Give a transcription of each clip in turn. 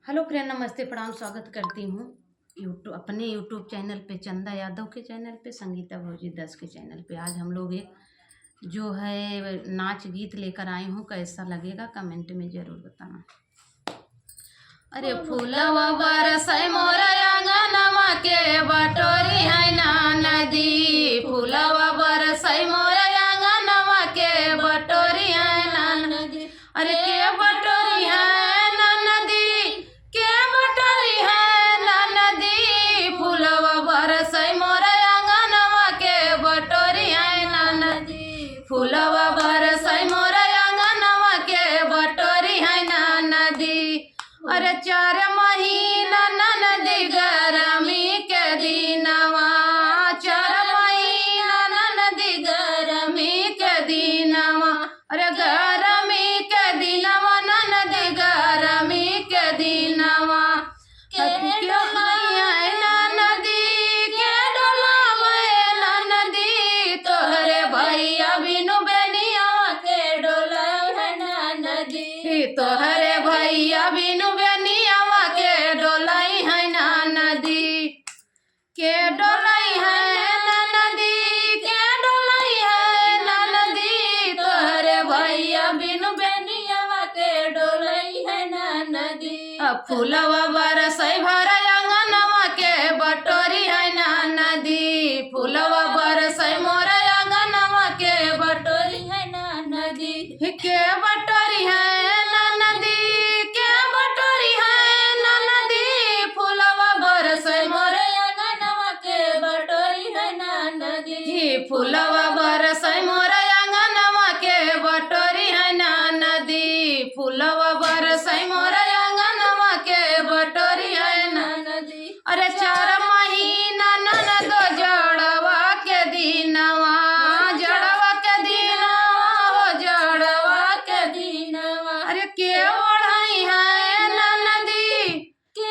Hello friend, नमस्ते, प्रणाम, स्वागत करती हूँ अपने यूट्यूब चैनल पे, चंदा यादव के चैनल पे, संगीता भौजी 10 के चैनल पे। आज हम लोग एक जो है नाच गीत लेकर आई हूँ। कैसा लगेगा कमेंट में ज़रूर बताना। अरे फूलवा बरसै मोर आंगनमा के बटोरी है ना नदी, फूलवा बरसै मोर आंगनमा के बटोरी है ना नदी। अरे के बटोरी है ना नदी, के बटोरी है ना नदी, फूलवा बरसै मोर आंगनमा के बटोरी है ना नदी, फूलवा बरसै मोर आंगनमा के बटोरी है ना नदी। अरे 4 महीना ननदी गरमी के दिनवा, 4 महीना ननदी गरमी के दिनवा। अरे गरमी के दिनवा ननदी गरमी के दिनवा। नदी तोहरे भैया बिनु बेनिया के डोला है ना नदी, तोहरे भैया बिनु बेनियावा के डोलाई है ना नदी, के डोलाई है ना नदी, के डोलाई है ना नदी, तोहरे भैया बिनु बेनियावा के डोलाई है ना नदी। फूलवा बरसै भर आंगनवा के बटोरी है ना नदी, फूलवा बरसै मोर आंगनवा के बटोरी है ना नदी, के बटोरी है ना नदी, के बटोरी है ना नदी, फूलवा बरसै मोर आंगनवा के बटोरी है ना नदी, फूलवा बरसै मोर आंगनवा के बटोरी है ना नदी, फूलवा बरसै मोर आंगनवा के बटोरी है ना नदी। अरे 4 महीना ननदो जड़वा के दिनवा, जड़वा के दिनवा हो जड़वा के दिनवा। अरे के ओढ़ाई है ना नदी, के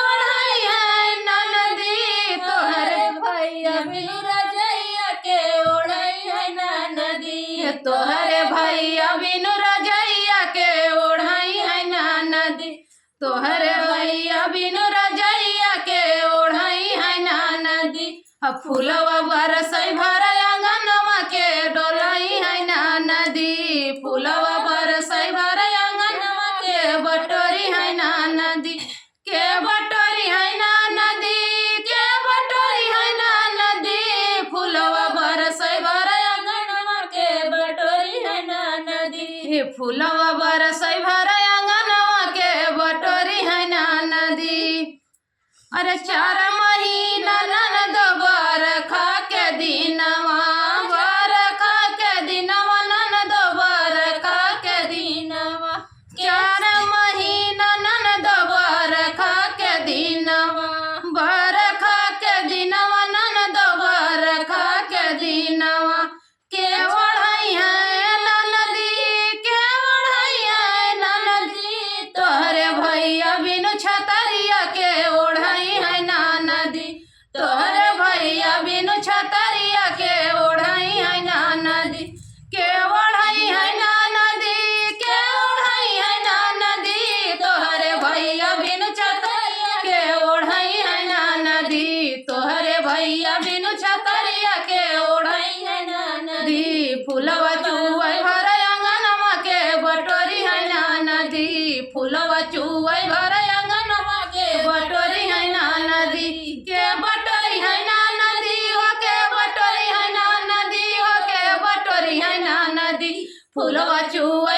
ओढ़ाई है ना नदी, तोहरे भैया बिनु रजैया के ओढ़ाई है ना नदी, तोहरे भैया बिनु रजैया के ओढ़ाई है ना नदी, तोहरे भैया बिनु रजैया के ओढ़ाई है ना नदी। फूलवा बरसै भर आंगनवा के डोलाई है ना नदी, फूलवा बरसै भर आंगनवा के बटोरी है ना नदी, के बटोरी है ना नदी, के बटोरी है ना नदी, फूलवा बरसै भर आंगनवा के बटोरी है ना नदी, फूलवा बरसै भर आंगनवा के बटोरी है ना नदी। अरे 4 महीना ननद बरखा के दिनवा, बरखा के दिनवा ननद बरखा के दिनवा, 4 महीना ननद बरखा के दिनवा, बरखा के दिनवा ननद बरखा के दिनवा। के ओढ़ाई है ना नदी, के ओढ़ाई है ना नदी, तोहरे भैया बिनु छतरिया के ओढ़ाई है ना नदी, तोहरे भैया बिनु छतरिया के ओढ़ाई है ना नदी, के ओढ़ाई है ना नदी, के ओढ़ाई है ना नदी, तोहरे भैया बिनु छतरिया के ओढ़ाई है ना नदी, तोहरे भैया बिनु छतरिया के ओढ़ाई है ना नदी। फूलवा चुवै भर आंगनवा के बटोरी है ना नदी, फूलवा चुवै भर आंगनवा के बटोरी है ना नदी, के बटोरी है ना नदी, हो के बटोरी है ना नदी, हो के बटोरी है ना नदी, फूलवा चुवै